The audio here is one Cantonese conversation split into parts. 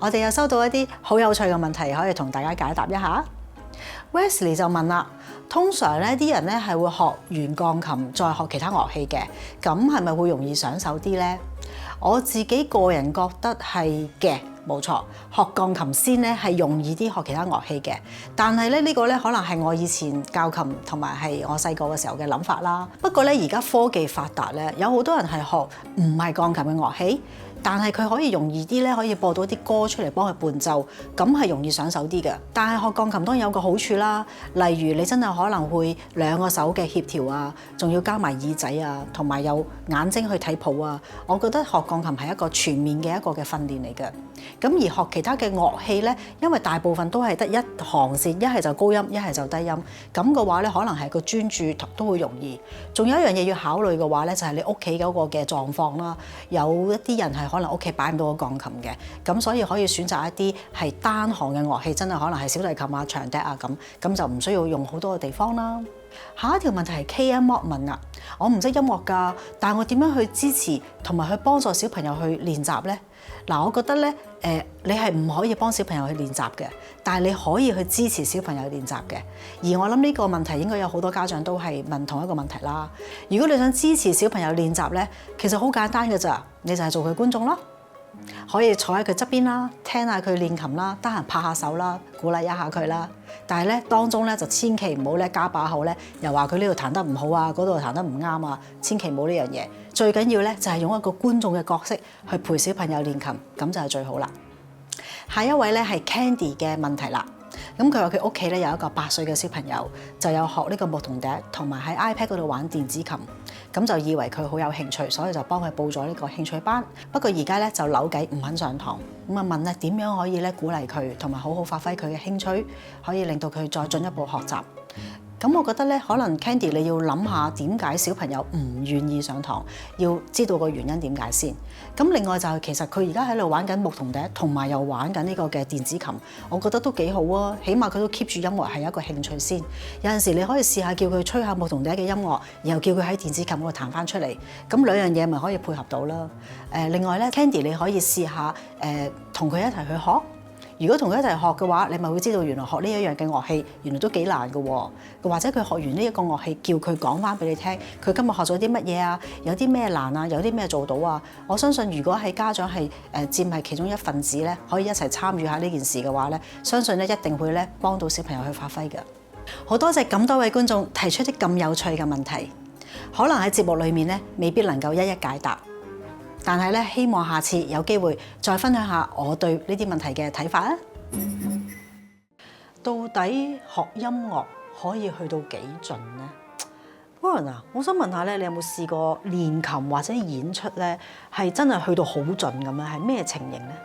我哋又收到一啲好有趣嘅問題，可以同大家解答一下。Wesley 就問啦，通常咧啲人咧係會學完鋼琴再學其他樂器嘅，咁係咪會容易上手啲咧？我自己個人覺得係嘅，冇錯。學鋼琴先咧係容易啲學其他樂器嘅，但係咧呢個咧可能係我以前教琴同埋係我細個嘅時候嘅諗法啦。不過咧而家科技發達咧，有好多人係學唔係鋼琴嘅樂器。但係佢可以容易啲咧，可以播到啲歌出嚟幫佢伴奏，咁係容易上手啲嘅。但係學鋼琴當然有個好處啦，例如你真係可能會兩個手嘅協調啊，仲要加埋耳仔啊，同埋有眼睛去睇譜啊。我覺得學鋼琴係一個全面嘅一個嘅訓練嚟嘅。咁而學其他嘅樂器咧，因為大部分都係得一行線，一係就高音，一係就低音。咁嘅話咧，可能係個專注都會容易。仲有一樣嘢要考慮嘅話咧，就係你屋企嗰個嘅狀況啦。有一啲人係可能屋企擺唔到個鋼琴嘅，咁所以可以選擇一啲係單行嘅樂器，真係可能係小提琴啊、長笛啊咁就唔需要用好多嘅地方啦。下一條問題係 KM Mock 問啊，我唔識音樂㗎，但係我點樣去支持同埋去幫助小朋友去練習呢？嗱，我覺得咧，你係唔可以幫小朋友去練習嘅，但係你可以去支持小朋友練習嘅。而我諗呢個問題應該有好多家長都係問同一個問題啦。如果你想支持小朋友練習咧，其實好簡單嘅咋，你就係做佢觀眾咯。可以坐喺佢側邊啦，聽下佢練琴啦，得閒拍下手啦，鼓勵一下佢啦。但係咧當中咧就千祈唔好咧加把口咧，又話佢呢度彈得唔好啊，嗰度彈得唔啱啊，千祈冇呢樣嘢。最緊要咧就係用一個觀眾嘅角色去陪小朋友練琴，咁就係最好啦。下一位咧係 Candy 嘅問題啦。咁佢話佢屋企咧有一個8歲嘅小朋友，就有學呢個牧童笛，同埋喺 iPad 嗰度玩電子琴。咁就以為佢好有興趣，所以就幫佢報咗呢個興趣班。不過而家咧就扭計唔肯上堂，咁啊問咧點樣可以咧鼓勵佢，同埋好好發揮佢嘅興趣，可以令到佢再進一步學習。咁我覺得咧，可能 Candy 你要諗下點解小朋友唔願意上堂，要知道個原因點解先。咁另外就係其實佢而家喺度玩緊牧童笛，同埋又玩緊呢個嘅電子琴，我覺得都幾好啊。起碼佢都 keep 住音樂係一個興趣先。有陣時你可以試下叫佢吹下牧童笛嘅音樂，然後叫佢喺電子琴嗰度彈翻出嚟，咁兩樣嘢咪可以配合到啦。另外咧 Candy 你可以試下同佢一齊去學。如果同佢一齊學嘅話，你咪會知道原來學呢一樣嘅樂器原來都幾難嘅喎。或者佢學完呢一個樂器，叫佢講翻俾你聽，佢今日學咗啲乜嘢啊？有啲咩難啊？有啲咩做到啊？我相信如果係家長係佔係其中一份子咧，可以一齊參與下呢件事嘅話咧，相信咧一定會咧幫到小朋友去發揮嘅。好多謝咁多位觀眾提出啲咁有趣嘅問題，可能喺節目裡面咧未必能夠一一解答。但係咧，希望下次有機會再分享下我對呢啲問題嘅睇法啊！到底學音樂可以去到幾盡呢？ Warren 啊，我想問下咧，你有冇試過練琴或者演出咧，係真係去到好盡咁樣？係咩情形咧？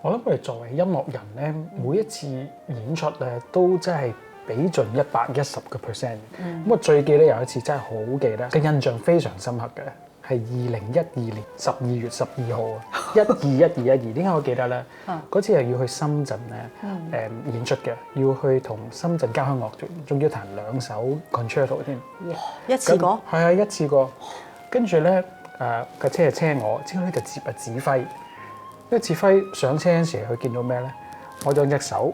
我諗我哋作為音樂人咧，每一次演出咧都真係俾盡110%。咁我最記得有一次真係好記得，嘅印象非常深刻嘅。係2012年12月12號啊，121212。點解我記得咧？嗰次係要去深圳咧，演出嘅，要去同深圳交響樂團，仲要彈2首 concerto 添。哇！一次過？係啊，一次過。跟住咧，架車係車我，之後咧就指揮。因為指揮上車嗰陣時，佢見到咩咧？我兩隻手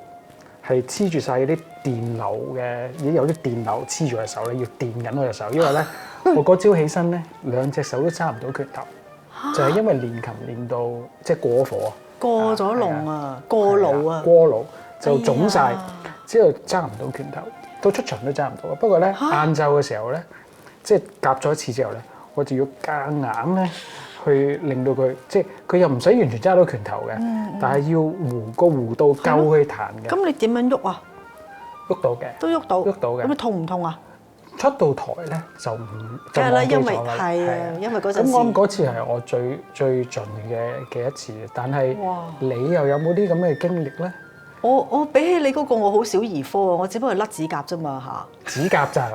係黐住晒嗰啲電流嘅，已經有啲電流黐住隻手咧，要電緊我隻手，因為咧。我嗰朝起身咧，兩隻手都揸唔到拳頭，就係因為練琴練到即係過火，過咗龍啊，過腦啊，過腦就腫晒，之後揸唔到拳頭，到出場都揸唔到。不過咧，晏晝嘅時候咧，即係夾咗一次之後咧，我就要夾硬咧去令到佢，即係佢又唔使完全揸到拳頭嘅，但係要弧度夠去彈嘅。咁你點樣喐啊？喐到嘅，都喐到，喐到嘅。咁你痛唔痛啊？出到台咧就唔就係啦，因為係啊，因為嗰陣時咁我諗嗰次係我最盡嘅一次，但係你又有冇啲咁嘅經歷咧？我比起你嗰個，我好少兒科啊，我只不過係甩指甲啫嘛嚇。指甲咋係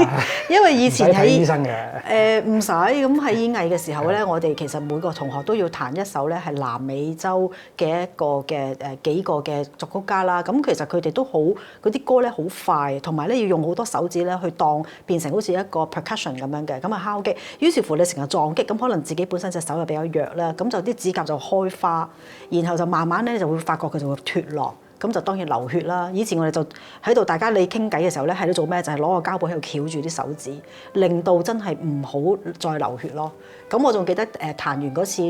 嘛？因為以前唔使睇醫喺生嘅。唔使咁喺演藝嘅時候咧，我哋其實每個同學都要彈一首咧係南美洲嘅一個嘅幾個嘅作曲家啦。咁其實佢哋都好嗰啲歌咧好快，同埋咧要用好多手指咧去當變成好似一個 percussion 咁樣嘅咁啊敲擊。於是乎你成日撞擊，咁可能自己本身隻手又比較弱啦，咁就啲指甲就開花，然後就慢慢咧就會發覺佢就會脫落。咁就當然流血啦！以前我哋就喺度，大家你傾偈嘅時候咧，喺度做咩？就係攞個膠布喺度翹住啲手指，令到真係唔好再流血咯。咁我仲記得彈完嗰次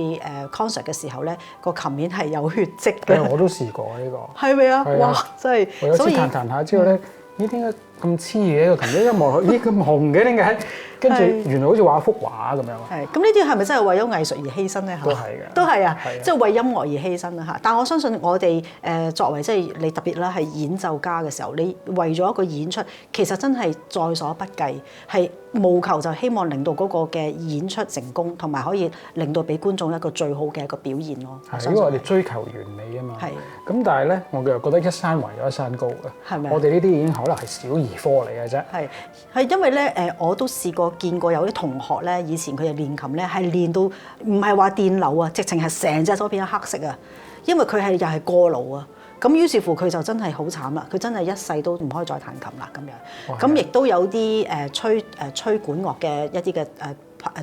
concert 嘅時候咧，個琴面係有血跡嘅。我都試過呢個。係咪啊？係啊哇！真係。我有次彈下之後咧，咦點解咁黐嘅個琴面？一望咦咁紅嘅點解？跟住原來好似畫幅畫咁樣。係，咁呢啲係咪真係為咗藝術而犧牲咧？都係嘅。都係啊，即係為音樂而犧牲啦嚇。但我相信我哋作為即係你特別啦係演奏家嘅時候，你為咗一個演出，其實真係在所不計，係務求就希望令到嗰個嘅演出成功，同埋可以令到俾觀眾一個最好嘅一個表現咯。係，因為我哋追求完美啊嘛。係。咁但係咧，我又覺得一山還有一山高嘅。係咪？我哋呢啲已經可能係小兒科嚟嘅啫。係因為咧我都試過見過有啲同學咧，以前佢哋練琴咧係練到唔係話電流啊，直情係成隻手變咗黑色啊，因為佢係又係過勞啊。咁於是乎佢就真係好慘啦，佢真係一世都唔可以再彈琴啦咁樣。咁亦都有啲吹管樂嘅一啲嘅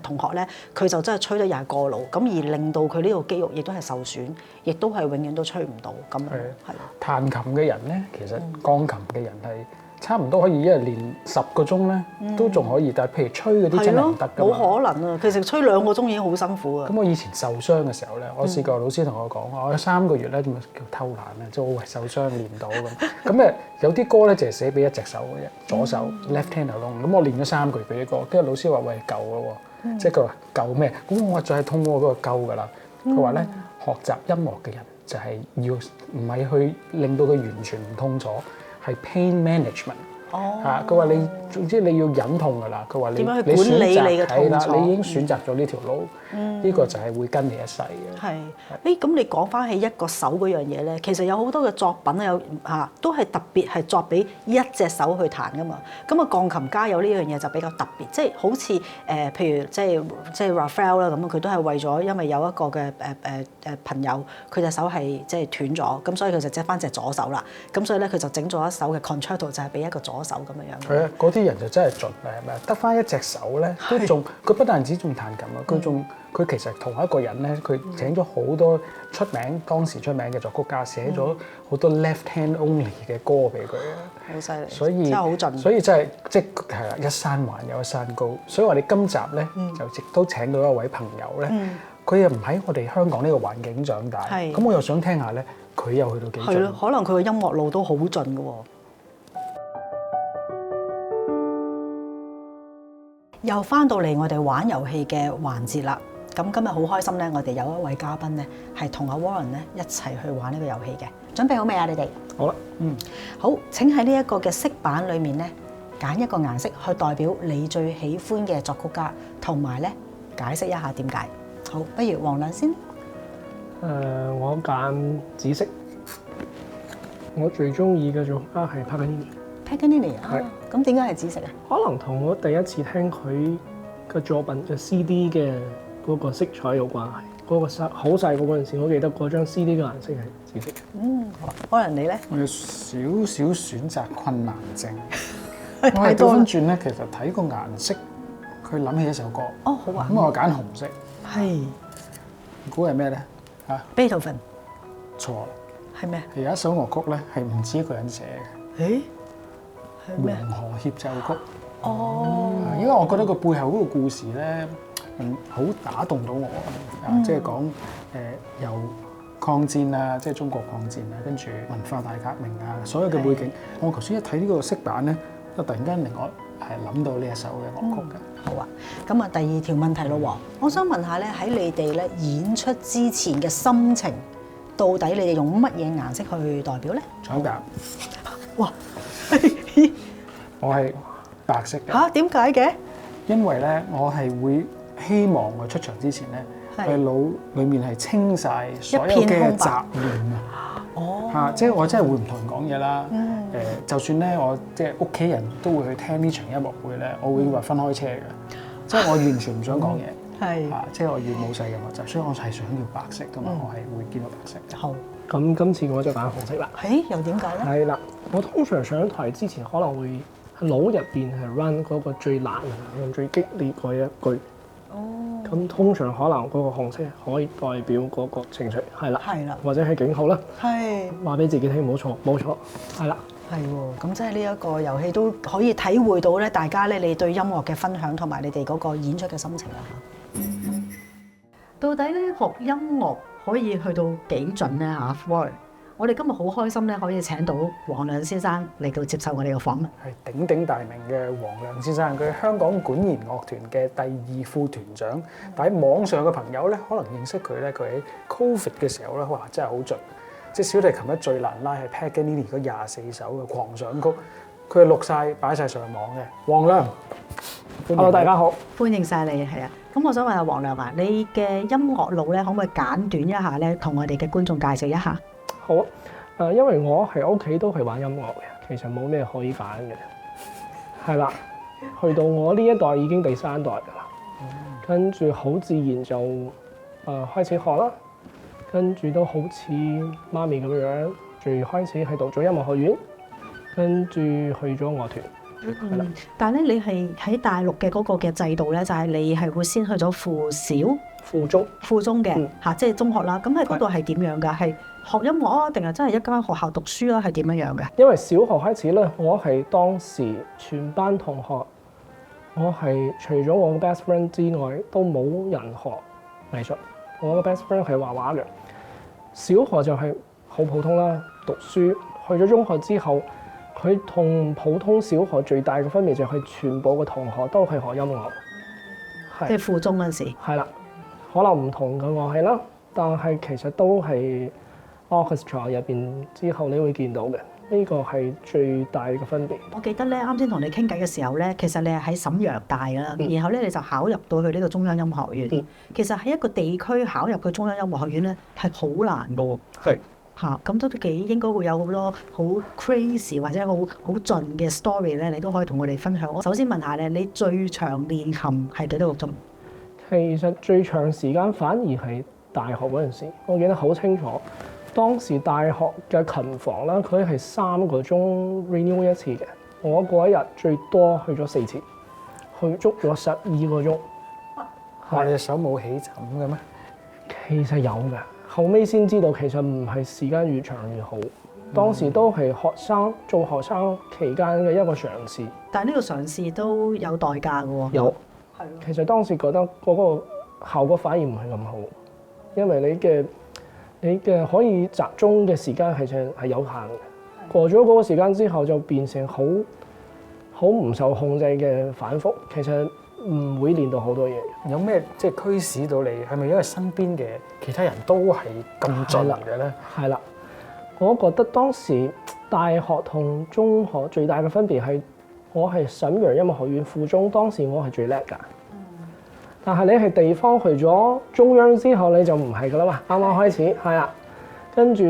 同學咧，佢就真係吹得又係過勞，咁而令到佢呢個肌肉亦都係受損，亦都係永遠都吹唔到咁樣。係。彈琴嘅人咧，其實鋼琴嘅人係差唔多可以一日練10個鐘咧，都仲可以。但係譬如吹嗰啲真係唔得㗎嘛。冇可能啊！其實吹2個鐘已經好辛苦啊。咁我以前受傷嘅時候咧，我試過老師同我講，我有3個月咧，點叫偷懶啊？即係我受傷練唔到咁。咁有啲歌咧就係寫俾一隻手嘅啫，左手 left hand alone。咁我練咗3個月俾啲歌，跟住老師話：喂，夠啦喎！即係佢話夠咩？咁我就係通過嗰個夠㗎啦。佢話咧，學習音樂嘅人就係要唔係去令到佢完全唔痛楚。係 pain management 嚇，佢話你總之你要忍痛㗎啦。佢話你點樣去管理你嘅痛楚？係啦，你已經選擇咗呢條路，呢個就係會跟你一世嘅。係，咁你講翻起一個手嗰樣嘢咧，其實有好多嘅作品有都係特別係作俾一隻手去彈㗎嘛。咁啊，鋼琴家有呢樣嘢就比較特別，即係好似譬如即係 Raphael 啦咁，佢都係為咗因為有一個嘅朋友，佢隻手係即係斷咗，咁所以佢就借翻隻左手啦。咁所以咧，佢就整咗一首嘅 concerto 就係俾一個左手咁樣樣。係啊，嗰啲人就真係盡啊，係咪？得翻一隻手咧，都仲佢不但止仲彈琴啊，佢其實同一個人咧，佢請咗好多當時出名嘅作曲家，寫咗好多 left hand only 嘅歌俾佢啊。好犀利！所以真係好盡。所以真係係啦，一山還有一山高。所以我哋今集咧就亦都請到一位朋友咧，佢又唔喺我哋香港呢個環境長大，咁我又想聽下咧，佢又去到幾盡？係咯，可能佢個音樂路都好盡㗎喎。又翻到嚟我哋玩遊戲嘅環節啦。咁今日好開心咧，我哋有一位嘉賓咧係同阿 Warren 咧一齊去玩呢個遊戲嘅。準備好未啊？你哋好啦，好。請喺呢一個嘅色板裏面咧揀一個顏色去代表你最喜歡嘅作曲家，同埋咧解釋一下點解。好，不如黃亮先。我揀紫色。我最中意嘅作曲家係 Paganini 啊，咁點解係紫色啊？可能同我第一次聽佢嘅作品嘅 CD 嘅嗰個色彩有關係。嗰個好細個嗰陣時，我記得嗰張 CD 嘅顏色係紫色嘅。可能你咧？我有少少選擇困難症。我係倒翻轉咧，其實睇個顏色，佢諗起一首歌。哦，好啊。咁我揀紅色。係。估係咩咧？Beethoven。錯。係咩？係有一首樂曲咧，係唔止一個人寫嘅。誒？係咩？《黃河協奏曲》。哦。因為我覺得個背後嗰個故事咧，好打動到我。即係講由抗戰啊，即係中國抗戰啊，跟住文化大革命啊，所有嘅背景。我頭先一睇呢個色板咧，就突然間令我係諗到呢一首嘅樂曲嘅。好啊，咁啊第二條問題咯喎，我想問下咧，喺你哋咧演出之前嘅心情，到底你哋用乜嘢顏色去代表咧？搶白。哇！我係白色嘅。嚇？點解嘅？因為咧，我係會希望我出場之前咧，佢腦裡面係清晒所有嘅雜念啊！嚇，即係我真係會唔同人講嘢啦。就算咧我即係屋企人都會去聽呢場音樂會咧，我會話分開車嘅，即係我完全唔想講嘢。係嚇，即係我要冇細嘅學習，所以我係想要白色噶嘛，我係會見到白色嘅。好。咁今次我就揀紅色啦。又點解咧？係啦，我通常上台之前可能會喺腦入邊係 run 嗰個最難用最激烈嗰一句。咁通常可能嗰個紅色可以代表嗰個情緒，係啦，或者係警號啦，話俾自己聽冇錯，冇錯，係啦，係喎。咁即係呢一個遊戲都可以體會到咧，大家咧你對音樂嘅分享同埋你哋嗰個演出嘅心情啦嚇。到底咧學音樂可以去到幾準咧嚇 Warren？我哋今日好開心咧，可以請到黃亮先生嚟到接受我哋嘅訪問。係鼎鼎大名嘅黃亮先生，佢係香港管弦樂團嘅第2副團長。但喺網上嘅朋友咧，可能認識佢咧，佢喺 Covid 嘅時候咧，哇，真係好盡。即係小提琴咧最難拉係 Paganini 嗰24首嘅狂想曲，佢係錄晒擺晒上網嘅。黃亮 ，Hello 大家好，歡迎晒你，係啊。咁我想問下黃亮啊，你嘅音樂路咧，可唔可以簡短一下咧，同我哋嘅觀眾介紹一下？好啊，因為我喺屋企都係玩音樂嘅，其實冇咩可以揀嘅，係啦。去到我呢一代已經第3代㗎啦，跟住好自然就開始學啦，跟住都好似媽咪咁樣，最開始喺度做音樂學院，跟住去咗樂團。但係咧，你係喺大陸嘅嗰個嘅制度咧，就係你係會先去咗附小、附中嘅嚇，即係中學啦。咁喺嗰度係點樣㗎？係學音樂啊，定係真係一間學校讀書啊？係點樣樣嘅？因為小學開始咧，我係當時全班同學，我係除咗我嘅 best friend 之外，都冇人學藝術。我嘅 best friend 係畫畫嘅。小學就係好普通啦，讀書。去咗中學之後，佢同普通小學最大嘅分別就係全部嘅同學都係學音樂，即係附中嗰陣時。係啦，可能唔同嘅樂器啦，但係其實都係 orchestra 入邊之後你會見到嘅，呢個係最大嘅分別。我記得咧，啱先同你傾偈嘅時候咧，其實你係喺瀋陽大㗎啦，然後咧你就考入到去呢個中央音樂學院。其實喺一個地區考入去中央音樂學院咧，係好難㗎喎。係。嚇，咁都幾應該會有好多好 crazy 或者好盡嘅 story 咧，你都可以同我哋分享。我首先問下咧，你最長練琴係幾多個鐘？其實最長時間反而係大學嗰陣時，我記得好清楚。當時大學嘅琴房啦，佢係3個鐘 renew 一次嘅。我嗰一日最多去咗4次，去足咗12個鐘。你隻手冇起枕嘅咩？其實有㗎。後尾先知道，其實唔係時間越長越好。當時都係做學生期間嘅一個嘗試。但係呢個嘗試都有代價㗎喎。有，係。其實當時覺得嗰個效果反而唔係咁好，因為你嘅可以集中嘅時間係有限嘅。過咗嗰個時間之後，就變成好唔受控制嘅反覆。其實唔會練到好多嘢。有咩即係驅使到你？係咪因為身邊嘅其他人都係咁盡嘅咧？係啦，我覺得當時大學同中學最大嘅分別係，我係瀋陽音樂學院附中，當時我係最叻㗎。但係你係地方去咗中央之後，你就唔係㗎啦嘛。啱啱開始係啦，跟住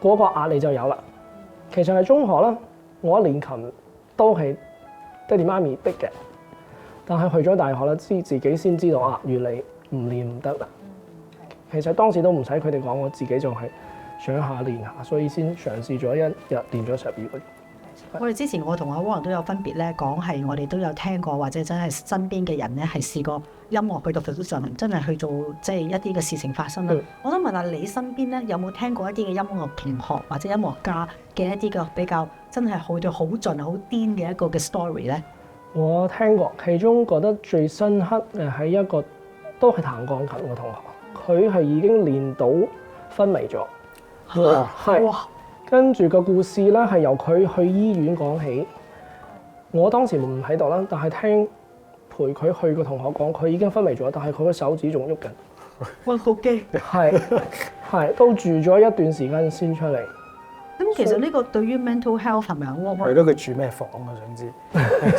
嗰個壓力就有啦。其實係中學啦，我練琴都係爹哋媽咪逼嘅。但係去咗大學啦，自己先知道啊，原來唔練唔得啦。其實當時都唔使佢哋講，我自己就係想下練下，所以先嘗試咗一日練咗12個鐘。我哋之前我同阿 Warren 都有分別咧，講係我哋都有聽過，或者真係身邊嘅人咧係試過音樂去到 production，真係去做即係一啲嘅事情發生啦。我想問下你身邊咧有冇聽過一啲嘅音樂同學或者音樂家嘅一啲嘅比較真係去到好盡好癲嘅一個嘅 story 咧？我聽過，其中覺得最深刻嘅係一個都係彈鋼琴嘅同學，佢係已經練到昏迷咗。係。跟住個故事咧係由佢去醫院講起。我當時唔喺度啦，但係聽陪佢去嘅同學講，佢已經昏迷咗，但係佢個手指仲喐緊。哇！好驚。係都住咗一段時間先出嚟。咁其實呢個對於 mental health 係咪啊？係咯，佢住咩房啊？想知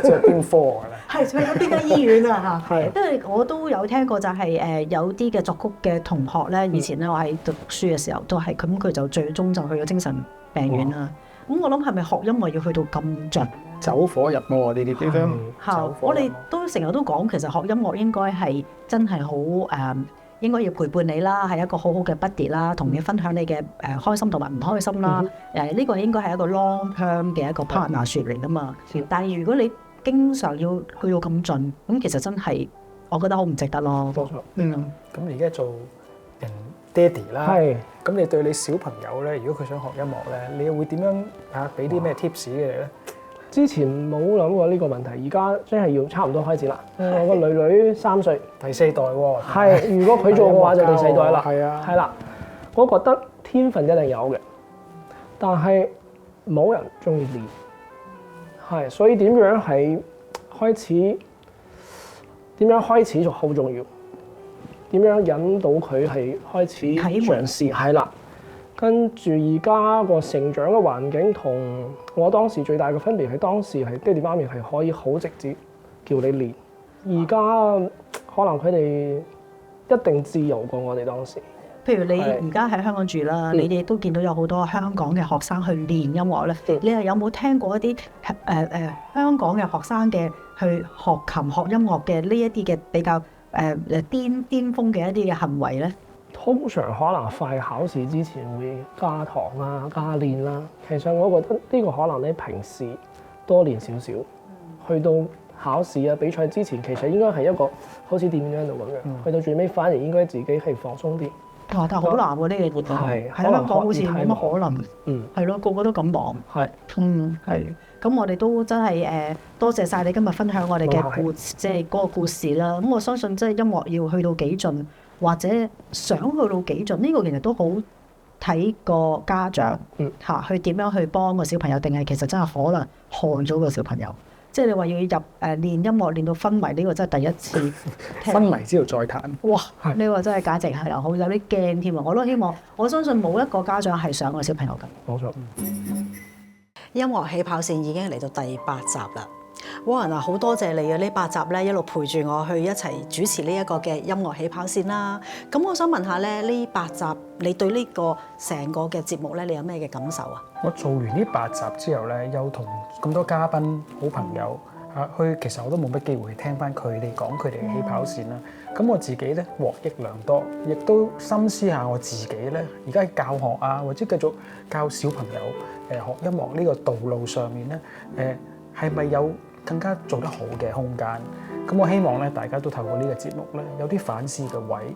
即係邊科㗎咧？係去咗邊間醫院啊？嚇！係因為我都有聽過，就係有啲嘅作曲嘅同學咧，以前咧我喺讀書嘅時候都係，咁佢就最終就去咗精神病院啦。咁我諗係咪學音樂要去到咁盡？走火入魔呢啲地方。係，我哋都成日都講，其實學音樂應該係真係好應該要陪伴你啦，係一個好好嘅 buddy 啦，同你分享你嘅開心同埋唔開心啦。呢個應該係一個 long term 嘅一個 partnership 嚟噶嘛。但係如果你經常要去到咁盡，咁其實真係我覺得好唔值得咯。冇錯。咁而家做人爹哋啦，係。咁你對你小朋友咧，如果佢想學音樂咧，你又會點樣嚇俾啲咩 tips 嘅咧？之前冇諗過呢個問題，而家真係要差唔多開始啦。我個女女3歲，第4代喎。係，如果佢做嘅話就第4代啦。係啊。係啦，我覺得天分一定有嘅，但係冇人中意練。係，所以點樣開始就好重要。點樣引導佢係開始嘗試？係啦。跟住而家個成長嘅環境同我當時最大嘅分別係，當時係爹哋媽咪係可以好直接叫你練，而家可能佢哋一定自由過我哋當時。譬如你而家喺香港住啦，你哋都見到有好多香港嘅學生去練音樂咧。你又有冇聽過一啲香港嘅學生嘅去學琴學音樂嘅呢一啲嘅比較巔峰嘅一啲嘅行為咧？通常可能快考試之前會加堂啊、加練啦。其實我覺得呢個可能你平時多練少少，去到考試啊、比賽之前，其實應該係一個好似電影度咁樣。去到最尾反而應該自己係放鬆啲。但係好難喎，呢個活動喺香港好似冇乜可能。係咯，個個都咁忙。係。係。咁我哋都真係多謝晒你今日分享我哋嘅故事，即係嗰個故事啦。咁我相信即係音樂要去到幾盡，或者想去到幾盡，呢個其實都好睇個家長嚇，去點樣去幫個小朋友，定係其實真係可能害咗個小朋友。即係你話要入練音樂練到昏迷，呢個真係第一次昏迷之後再彈。哇！呢個真係簡直係好有啲驚添啊！我都希望，我相信冇一個家長係想個小朋友咁。冇錯。音樂起跑線已經嚟到第8集啦。Warren啊，好多謝你啊！呢8集咧一路陪住我去一齊主持呢一個嘅音樂起跑線啦。咁我想問下咧，呢8集你對呢個成個嘅節目咧，你有咩嘅感受啊？我做完呢8集之後咧，又同咁多嘉賓、好朋友去，其實我都冇乜機會聽翻佢哋講佢哋嘅起跑線啦。咁我自己咧獲益良多，亦都深思下我自己咧，而家喺教學啊，或者繼續教小朋友學音樂呢個道路上面咧，係咪有更加做得好嘅空間？咁我希望咧，大家都透過呢個節目咧，有啲反思嘅位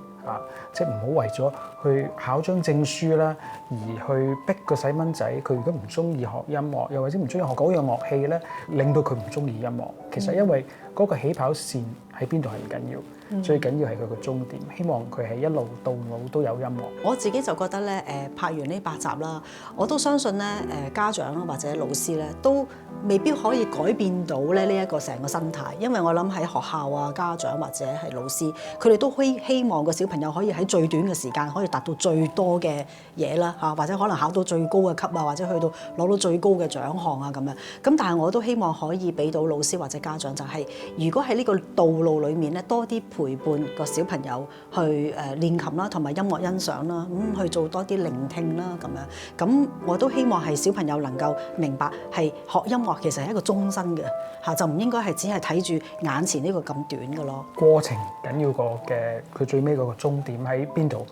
即係唔好為咗去考張證書啦，而去逼個細蚊仔，佢如果唔中意學音樂，又或者唔中意學嗰樣樂器咧，令到佢唔中意音樂。其實因為嗰個起跑線喺邊度係唔緊要，最緊要係佢個終點。希望佢係一路到老都有音樂。我自己就覺得咧，拍完呢8集啦，我都相信咧，家長啦或者老師咧，都未必可以改變到咧呢一個成個生態，因為我諗喺學校啊、家長或者係老師，佢哋都希望個小朋友可以喺最短嘅時間可以達到最多嘅嘢啦嚇，或者可能考到最高嘅級啊，或者去到攞到最高嘅獎項啊咁樣。咁但係我都希望可以俾到老師或者家長，就係如果喺呢個道路裡面咧，多啲陪伴個小朋友去練琴啦，同埋音樂欣賞啦，去做多啲聆聽啦咁樣。咁我都希望係小朋友能夠明白係學音樂其實係一個終身嘅嚇，就唔應該係只係睇住眼前呢個咁短嘅咯。過程緊要過嘅，佢最尾嗰個終點喺邊度？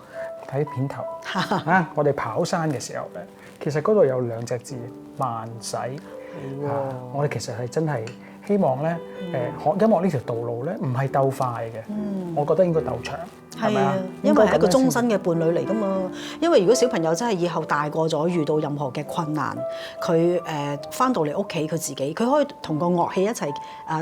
睇片頭我哋跑山嘅時候咧，其實嗰度有2隻字慢駛。我哋其實係真係希望咧，學音樂呢條道路咧，唔係鬥快嘅，我覺得應該鬥長。係啊，因為係一個終身嘅伴侶嚟㗎嘛。因為如果小朋友真係以後大個咗，遇到任何嘅困難，佢返到嚟屋企，佢自己佢可以同個樂器一齊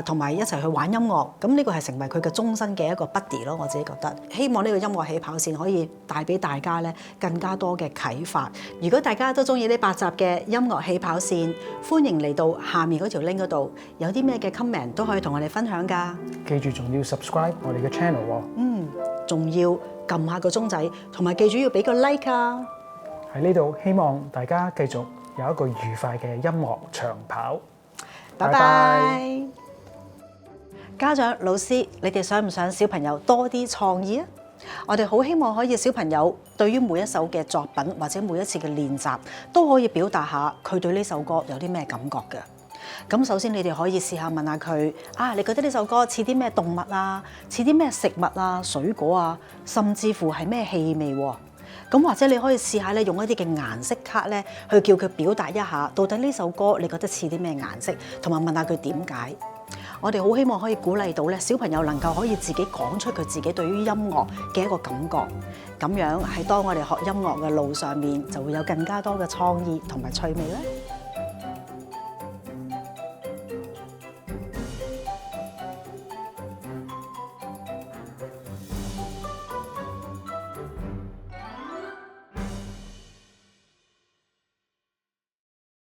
同埋一齊去玩音樂。咁呢個係成為佢嘅終身嘅一個 buddy 咯。我自己覺得，希望呢個音樂起跑線可以帶俾大家咧更加多嘅啟發。如果大家都中意呢8集嘅音樂起跑線，歡迎嚟到下面嗰條 link 嗰度，有啲咩嘅 comment 都可以同我哋分享㗎。記住仲要 subscribe 我哋嘅 channel 喎。仲要撳下個鐘仔，同埋記住要俾個 like 啊！喺呢度希望大家繼續有一個愉快嘅音樂長跑。拜拜。家長、老師，你哋想唔想小朋友多啲創意啊？我哋好希望可以小朋友對於每一首嘅作品或者每一次嘅練習都可以表達下佢對呢首歌有啲咩感覺嘅。咁首先你哋可以試下問下佢啊，你覺得呢首歌似啲咩動物啊？似啲咩食物啊、水果啊，甚至乎係咩氣味喎？咁或者你可以試下咧，用一啲嘅顏色卡咧，去叫佢表達一下，到底呢首歌你覺得似啲咩顏色，同埋問下佢點解。我哋好希望可以鼓勵到咧小朋友能夠可以自己講出佢自己對於音樂嘅一個感覺，咁樣喺當我哋學音樂嘅路上面就會有更加多嘅創意同埋趣味咧。